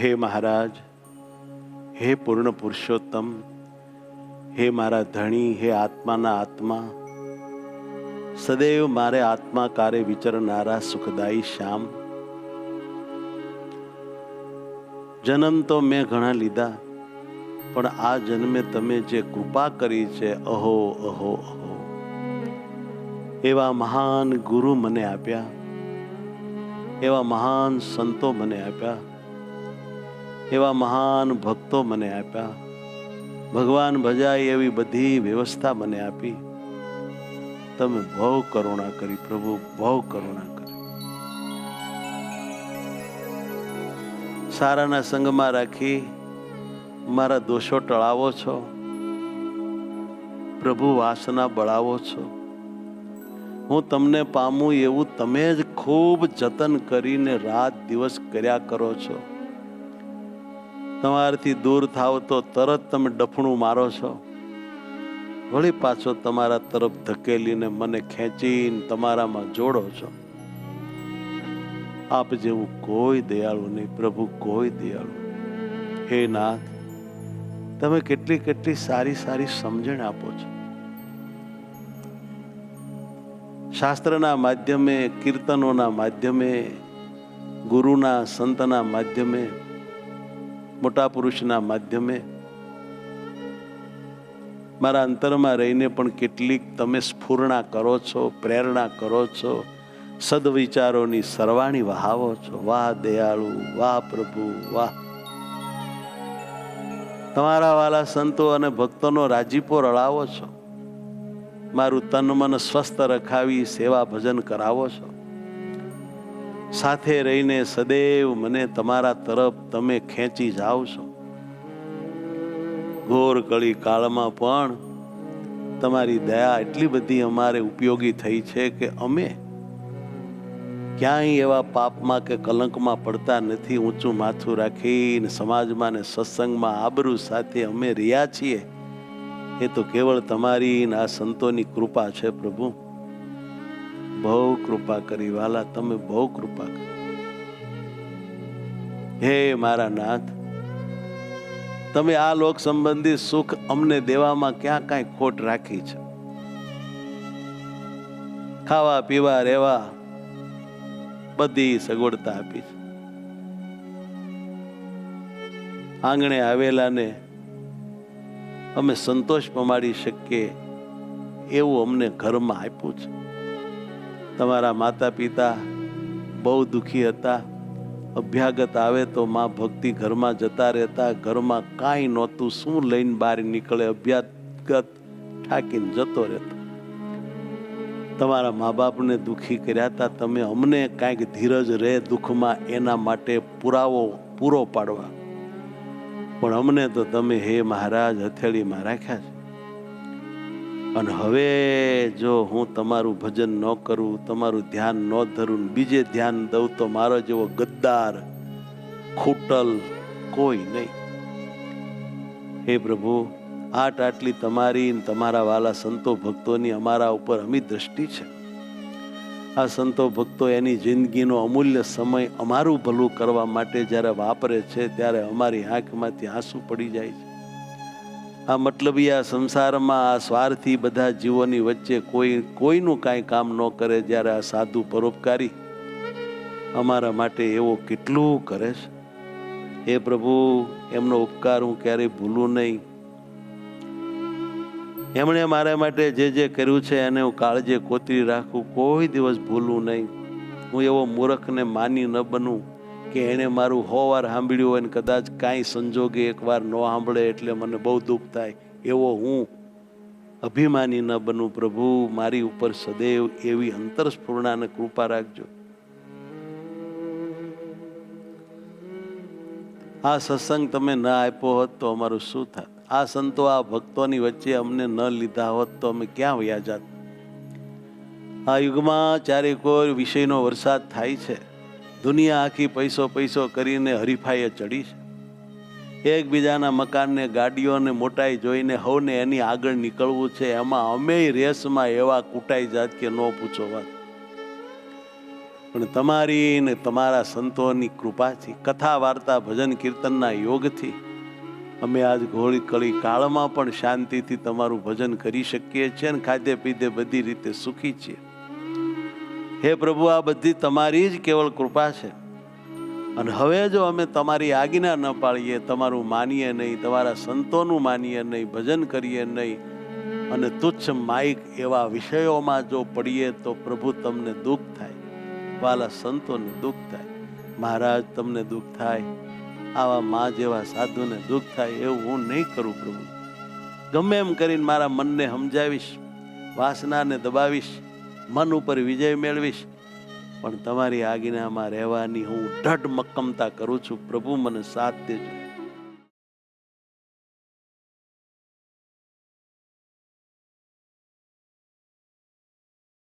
હે મહારાજ, હે પૂર્ણ પુરુષોત્તમ, હે મારા ધણી, હે આત્માના આત્મા, સદૈવ મારે આત્માકારે વિચરનારા સુખદાયી શ્યામ, જન્મ તો મેં ઘણા લીધા, પણ આ જન્મે તમે જે કૃપા કરી છે, અહો અહો અહો. એવા મહાન ગુરુ મને આપ્યા, એવા મહાન સંતો મને આપ્યા, એવા મહાન ભક્તો મને આપ્યા, ભગવાન ભજાય એવી બધી વ્યવસ્થા મને આપી. તમે બહુ કરુણા કરી પ્રભુ, બહુ કરુણા કરી. સારાના સંગમાં રાખી મારા દોષો ટળાવો છો પ્રભુ, વાસના બળાવો છો. હું તમને પામું એવું તમે જ ખૂબ જતન કરીને રાત દિવસ કર્યા કરો છો. તમારાથી દૂર થાવ તો તરત તમે ડફણું મારો છો, વળી પાછો તમારા તરફ ધકેલીને મને ખેંચીને તમારામાં જોડો છો. આપ જેવું કોઈ દયાળુ નહીં પ્રભુ, કોઈ દયાળુ. હે નાથ, તમે કેટલી કેટલી સારી સારી સમજણ આપો છો. શાસ્ત્રના માધ્યમે, કીર્તનોના માધ્યમે, ગુરુના સંતના માધ્યમે, મોટા પુરુષના માધ્યમે મારા અંતરમાં રહીને પણ કેટલીક તમે સ્ફૂર્ણા કરો છો, પ્રેરણા કરો છો, સદવિચારોની સરવાણી વહાવો છો. વાહ દયાળુ, વાહ પ્રભુ, વાહ. તમારા વાલા સંતો અને ભક્તોનો રાજીપો રળાવો છો. મારું તન મન સ્વસ્થ રખાવી સેવા ભજન કરાવો છો. સાથે રહીને સદૈવ મને તમારા તરફ તમે ખેંચી જાઓ છો. ઘોર કળી કાળમાં પણ તમારી દયા એટલી બધી અમારે ઉપયોગી થઈ છે કે અમે ક્યાંય એવા પાપમાં કે કલંકમાં પડતા નથી. ઊંચું માથું રાખીને સમાજમાં ને સત્સંગમાં આબરૂ સાથે અમે રહ્યા છીએ. એ તો કેવળ તમારી આ સંતોની કૃપા છે પ્રભુ. બહુ કૃપા કરી વાલા, તમે બહુ કૃપા કરી. હે મારા નાથ, તમે આ લોક સંબંધી સુખ અમને દેવામાં ક્યાં કાંઈ ખોટ રાખી છે? ખાવા પીવા રહેવા બધી સગવડતા આપી છે. આંગણે આવેલાને અમે સંતોષ પમાડી શકીએ એવું અમને ઘરમાં આપ્યું છે. તમારા માતા પિતા બહુ દુઃખી હતા. અભ્યાગત આવે તો માં ભક્તિ ઘરમાં જતા રહેતા. ઘરમાં કાંઈ નહોતું, શું લઈને બહાર નીકળે? અભ્યાગત ઠાકીને જતો રહેતો. તમારા મા બાપને દુઃખી કર્યા હતા. તમે અમને કાંઈક ધીરજ રહે દુઃખમાં એના માટે પુરાવો પૂરો પાડવા, પણ અમને તો તમે હે મહારાજ હથેળીમાં રાખ્યા છે. અને હવે જો હું તમારું ભજન ન કરું, તમારું ધ્યાન ન ધરું, બીજે ધ્યાન દઉં તો મારો જેવો ગદ્દાર ખૂટલ કોઈ નહીં. હે પ્રભુ, આટલી તમારી તમારા વાલા સંતો ભક્તોની અમારા ઉપર અમી દ્રષ્ટિ છે. આ સંતો ભક્તો એની જિંદગીનો અમૂલ્ય સમય અમારું ભલું કરવા માટે જ્યારે વાપરે છે ત્યારે અમારી આંખમાંથી આંસુ પડી જાય છે. આ મતલબી આ સંસારમાં આ સ્વાર્થી બધા જીવોની વચ્ચે કોઈનું કાંઈ કામ ન કરે, જ્યારે આ સાધુ પરોપકારી અમારા માટે એવો કેટલું કરે છે. હે પ્રભુ, એમનો ઉપકાર હું ક્યારેય ભૂલું નહીં. એમણે મારા માટે જે જે કર્યું છે એને હું કાળજે કોતરી રાખું, કોઈ દિવસ ભૂલું નહીં. હું એવો મૂર્ખને માની ન બનું કે એણે મારું 100 વાર સાંભળ્યું હોય ને કદાચ કાંઈ સંજોગે એકવાર ન સાંભળે એટલે મને બહુ દુઃખ થાય. એવો હું અભિમાની ન બનું. પ્રભુ, મારી ઉપર સદૈવ એવી અંતરસ્ફૂર્ણા અને કૃપા રાખજો. આ સત્સંગ તમે ન આપ્યો હોત તો અમારું શું થાત? આ સંતો આ ભક્તોની વચ્ચે અમને ન લીધા હોત તો અમે ક્યાં વયા જાત? આ યુગમાં ચારે કોઈ વિષયનો વરસાદ થાય છે. દુનિયા આખી પૈસો પૈસો કરીને હરીફાઈએ ચડી છે. એકબીજાના મકાનને, ગાડીઓને, મોટાઈ જોઈને હવને એની આગળ નીકળવું છે. એમાં અમે રેસમાં એવા કૂટાઈ જાત કે ન પૂછો વાત. પણ તમારી ને તમારા સંતોની કૃપાથી, કથા વાર્તા ભજન કીર્તનના યોગથી અમે આજ ઘોડી કળી કાળમાં પણ શાંતિથી તમારું ભજન કરી શકીએ છીએ અને ખાધે પીધે બધી રીતે સુખી છીએ. હે પ્રભુ, આ બધી તમારી જ કેવળ કૃપા છે. અને હવે જો અમે તમારી આજ્ઞા ન પાળીએ, તમારું માનીએ નહીં, તમારા સંતોનું માનીએ નહીં, ભજન કરીએ નહીં અને તુચ્છ માઇક એવા વિષયોમાં જો પડીએ તો પ્રભુ તમને દુઃખ થાય, વાલા સંતોને દુઃખ થાય, મહારાજ તમને દુઃખ થાય, આવા મા જેવા સાધુને દુઃખ થાય, એવું હું નહીં કરું પ્રભુ. ગમે એમ કરીને મારા મનને સમજાવીશ, વાસનાને દબાવીશ, મન ઉપર વિજય મેળવીશ, પણ તમારી આજ્ઞામાં રહેવાની હું દૃઢ મક્કમતા કરું છું. પ્રભુ મને સાથ દેજો.